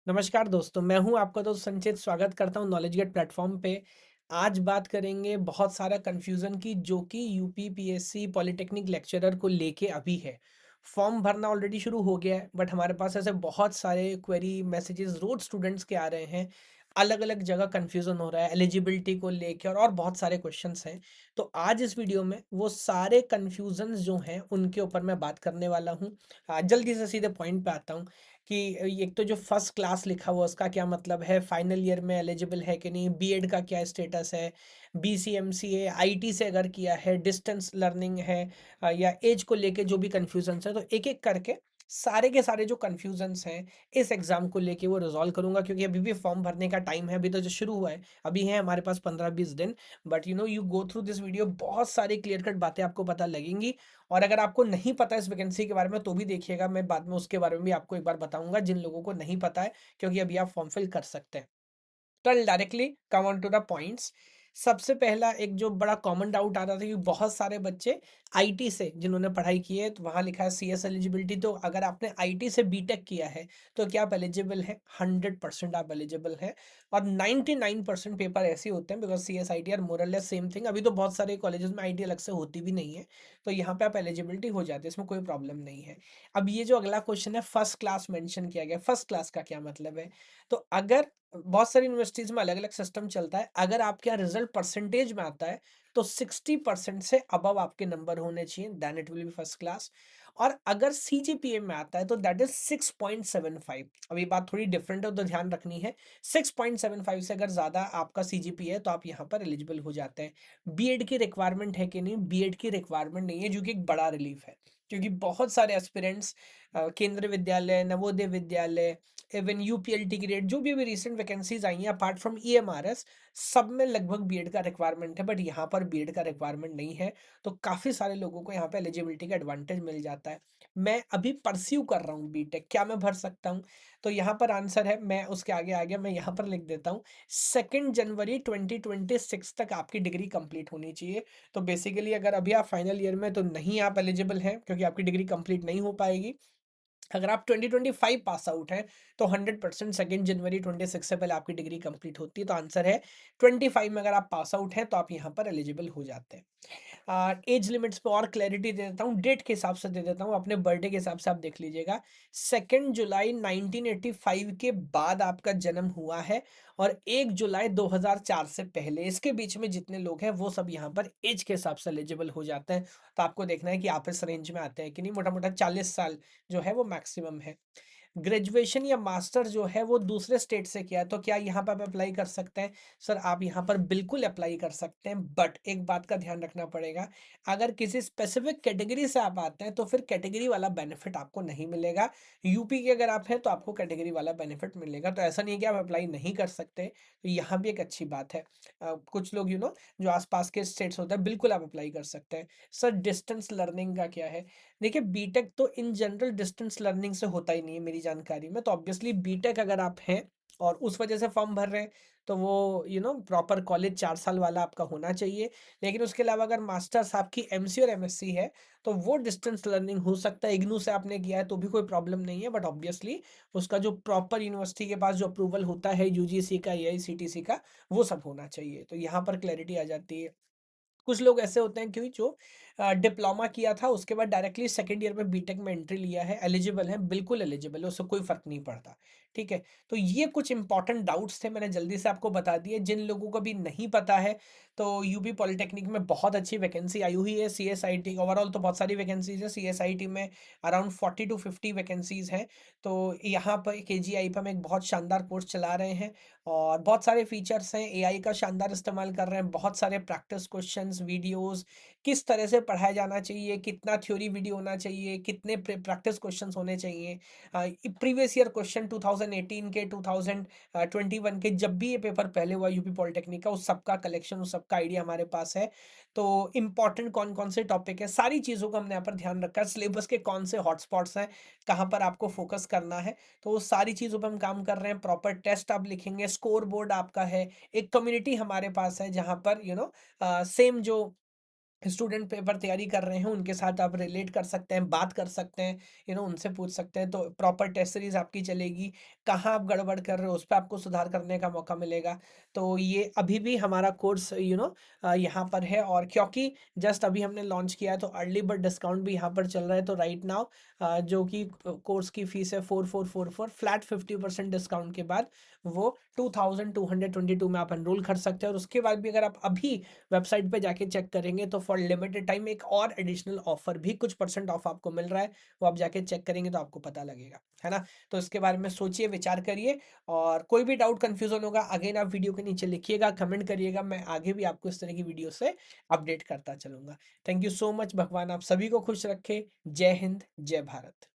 नमस्कार दोस्तों, मैं हूँ आपका दोस्त संचित। स्वागत करता हूँ नॉलेज गेट प्लेटफॉर्म पे। आज बात करेंगे बहुत सारा कन्फ्यूज़न की, जो कि यूपी पीएससी पॉलिटेक्निक लेक्चरर को लेके अभी है। फॉर्म भरना ऑलरेडी शुरू हो गया है, बट हमारे पास ऐसे बहुत सारे क्वेरी मैसेजेस रोज स्टूडेंट्स के आ रहे हैं। अलग अलग जगह कन्फ्यूज़न हो रहा है एलिजिबिलिटी को लेके, और बहुत सारे क्वेश्चंस हैं। तो आज इस वीडियो में वो सारे कन्फ्यूज़न्स जो हैं उनके ऊपर मैं बात करने वाला हूँ। जल्दी से सीधे पॉइंट पे आता हूँ कि एक तो जो फर्स्ट क्लास लिखा हुआ उसका क्या मतलब है, फाइनल ईयर में एलिजिबल है कि नहीं, बीएड का क्या स्टेटस है, बीसीएमसीए आईटी से अगर किया है, डिस्टेंस लर्निंग है, या एज को लेके जो भी कन्फ्यूजन्स है, तो एक एक करके सारे के सारे जो कन्फ्यूजन्स हैं इस एग्जाम को लेके वो रिजॉल्व करूंगा। क्योंकि अभी भी फॉर्म भरने का टाइम है, अभी तो जो शुरू हुआ है, अभी है हमारे पास 15-20 दिन। But you go through this video, बहुत सारी क्लियर कट बातें आपको पता लगेंगी। और अगर आपको नहीं पता इस वैकेंसी के बारे में तो भी देखिएगा, मैं बाद में उसके बारे में भी आपको एक बार बताऊंगा जिन लोगों को नहीं पता है, क्योंकि अभी आप फॉर्म फिल कर सकते हैं। तो directly come on to the points. सबसे पहला एक जो बड़ा कॉमन डाउट आ रहा था कि बहुत सारे बच्चे आईटी से जिन्होंने पढ़ाई की है, तो वहाँ लिखा है सीएस एलिजिबिलिटी, तो अगर आपने आईटी से बीटेक किया है तो क्या आप एलिजिबल है? 100% आप एलिजिबल हैं। और 99% पेपर ऐसे होते हैं, because CS IT are more less same thing. अभी तो बहुत सारे कॉलेजेस में आईटी अलग से होती भी नहीं है, तो यहाँ पे आप एलिजिबिलिटी हो जाती है, इसमें कोई प्रॉब्लम नहीं है। अब ये जो अगला क्वेश्चन है, फर्स्ट क्लास मेंशन किया गया, फर्स्ट क्लास का क्या मतलब है? तो अगर बहुत सारी यूनिवर्सिटीज में अलग अलग सिस्टम चलता है, अगर आपके यहाँ रिजल्ट परसेंटेज में आता है तो 60% से अबव आपके नंबर होने चाहिए, then it will be first class. और अगर सीजीपीए में आता है तो दैट इज 6.75। अब ये बात थोड़ी डिफरेंट है, तो ध्यान रखनी है। 6.75 से अगर ज्यादा आपका सीजीपीए है तो आप यहाँ पर एलिजिबल हो जाते हैं। बीएड की रिक्वायरमेंट है कि नहीं? बीएड की रिक्वायरमेंट नहीं है, जो कि एक बड़ा रिलीफ है। क्योंकि बहुत सारे एस्पिरेंट्स केंद्रीय विद्यालय, नवोदय विद्यालय, इवन यूपीएलटी ग्रेड, जो भी अभी रिसेंट वैकेंसीज आई हैं अपार्ट फ्रॉम ईएमआरएस, सब में लगभग बीएड का रिक्वायरमेंट है, बट यहाँ पर बीएड का रिक्वायरमेंट नहीं है। तो काफ़ी सारे लोगों को यहाँ पे एलिजिबिलिटी का एडवांटेज मिल जाता है। मैं अभी परस्यू कर रहा हूँ बीटेक, क्या मैं भर सकता हूँ? तो यहाँ पर आंसर है, मैं उसके आगे आ गया, मैं यहाँ पर लिख देता हूँ 2 जनवरी 2026 तक आपकी डिग्री कंप्लीट होनी चाहिए। तो बेसिकली अगर अभी आप फाइनल ईयर में, तो नहीं आप एलिजिबल हैं, क्योंकि आपकी डिग्री कंप्लीट नहीं हो पाएगी। अगर आप 2025 पास आउट हैं तो 100% 2 जनवरी 2026 से पहले आपकी डिग्री कंप्लीट होती है। तो आंसर है 25 में अगर आप पास आउट हैं तो आप यहाँ पर एलिजिबल हो जाते हैं। एज लिमिट्स पे और क्लैरिटी दे देता हूँ, डेट के हिसाब से दे देता हूँ, अपने बर्थडे के हिसाब से आप देख लीजिएगा। 2 जुलाई 1985 के बाद आपका जन्म हुआ है, और 1 जुलाई 2004 से पहले, इसके बीच में जितने लोग हैं वो सब यहाँ पर एज के हिसाब से एलिजिबल हो जाते हैं। तो आपको देखना है कि आप इस रेंज में आते हैं कि नहीं। मोटा मोटा 40 साल जो है वो मैक्सिमम है। ग्रेजुएशन या मास्टर जो है वो दूसरे स्टेट से किया है, तो क्या यहाँ पर आप अप्लाई कर सकते हैं? सर, आप यहाँ पर बिल्कुल अप्लाई कर सकते हैं, बट एक बात का ध्यान रखना पड़ेगा। अगर किसी स्पेसिफिक कैटेगरी से आप आते हैं तो फिर कैटेगरी वाला बेनिफिट आपको नहीं मिलेगा। यूपी के अगर आप हैं तो आपको कैटेगरी वाला बेनिफिट मिलेगा। तो ऐसा नहीं है कि आप अप्लाई नहीं कर सकते, तो यहाँ भी एक अच्छी बात है। कुछ लोग जो आसपास के स्टेट्स होते हैं, बिल्कुल आप अप्लाई कर सकते हैं। सर, डिस्टेंस लर्निंग का क्या है? देखिए, बीटेक तो इन जनरल डिस्टेंस लर्निंग से होता ही नहीं है मेरी जानकारी में। तो ऑब्वियसली बीटेक अगर आप हैं और उस वजह से फॉर्म भर रहे हैं, तो वो प्रॉपर कॉलेज 4 साल वाला आपका होना चाहिए। लेकिन उसके अलावा अगर मास्टर्स आपकी एमसी और एमएससी है तो वो डिस्टेंस लर्निंग हो सकता है। इग्नू से आपने किया है तो भी कोई प्रॉब्लम नहीं है, बट ऑब्वियसली उसका जो प्रॉपर यूनिवर्सिटी के पास जो अप्रूवल होता है, यूजीसी का, एआईसीटीसी का, वो सब होना चाहिए। तो यहाँ पर क्लैरिटी आ जाती है। कुछ लोग ऐसे होते हैं कि जो डिप्लोमा किया था उसके बाद डायरेक्टली सेकंड ईयर में बीटेक में एंट्री लिया है, एलिजिबल है, बिल्कुल एलिजिबल है, उससे कोई फर्क नहीं पड़ता। ठीक है। तो ये कुछ इंपॉर्टेंट डाउट्स थे, मैंने जल्दी से आपको बता दिए। जिन लोगों को भी नहीं पता है, तो यूपी पॉलिटेक्निक में बहुत अच्छी वैकेंसी आई हुई है। सीएसआईटी ओवरऑल तो बहुत सारी वैकेंसीज है, सीएसआईटी में अराउंड 40 to 50 वैकेंसीज हैं। तो यहाँ पर केजीआई पर हम एक बहुत शानदार कोर्स चला रहे हैं, और बहुत सारे फीचर्स हैं, एआई का शानदार इस्तेमाल कर रहे हैं, बहुत सारे प्रैक्टिस क्वेश्चंस, वीडियोस, किस तरह से पढ़ाया जाना चाहिए, कितना थ्योरी वीडियो होना चाहिए, कितने प्रैक्टिस क्वेश्चंस होने चाहिए। प्रीवियस ईयर क्वेश्चन 2018 के, 2021 के, जब भी ये पेपर पहले हुआ यूपी पॉलिटेक्निक का, उस सबका कलेक्शन, उस सबका आइडिया हमारे पास है। तो इंपॉर्टेंट कौन कौन से टॉपिक है, सारी चीज़ों का हमने यहाँ पर ध्यान रखा है। सिलेबस के कौन से हॉटस्पॉट्स हैं, कहाँ पर आपको फोकस करना है, तो वो सारी चीज़ों पर हम काम कर रहे हैं। प्रॉपर टेस्ट आप लिखेंगे, स्कोर बोर्ड आपका है, एक कम्युनिटी हमारे पास है जहाँ पर सेम जो स्टूडेंट पेपर तैयारी कर रहे हैं, उनके साथ आप रिलेट कर सकते हैं, बात कर सकते हैं, उनसे पूछ सकते हैं, तो प्रॉपर टेस्ट सीरीज़ आपकी चलेगी। कहाँ आप गड़बड़ कर रहे हो, उस पे आपको सुधार करने का मौका मिलेगा। तो ये अभी भी हमारा कोर्स यहाँ पर है, और क्योंकि जस्ट अभी हमने लॉन्च किया है, तो अर्ली बर्ड डिस्काउंट भी यहाँ पर चल रहा है। तो राइट नाउ जो कि कोर्स की फीस है 4444, फ्लैट 50% डिस्काउंट के बाद वो 2222 में आप एनरोल कर सकते हैं। और उसके बाद भी अगर आप अभी वेबसाइट पे जाके चेक करेंगे, तो फॉर लिमिटेड टाइम एक और एडिशनल ऑफर भी कुछ परसेंट ऑफ आपको मिल रहा है। वो आप जाके चेक करेंगे तो आपको पता लगेगा, है ना? तो इसके बारे में सोचिए, विचार करिए, और कोई भी डाउट कंफ्यूजन होगा, अगेन आप वीडियो के नीचे लिखिएगा, कमेंट करिएगा, मैं आगे भी आपको इस तरह की वीडियो से अपडेट करता चलूंगा। Thank you so much. भगवान आप सभी को खुश रखे। जय हिंद, जय भारत।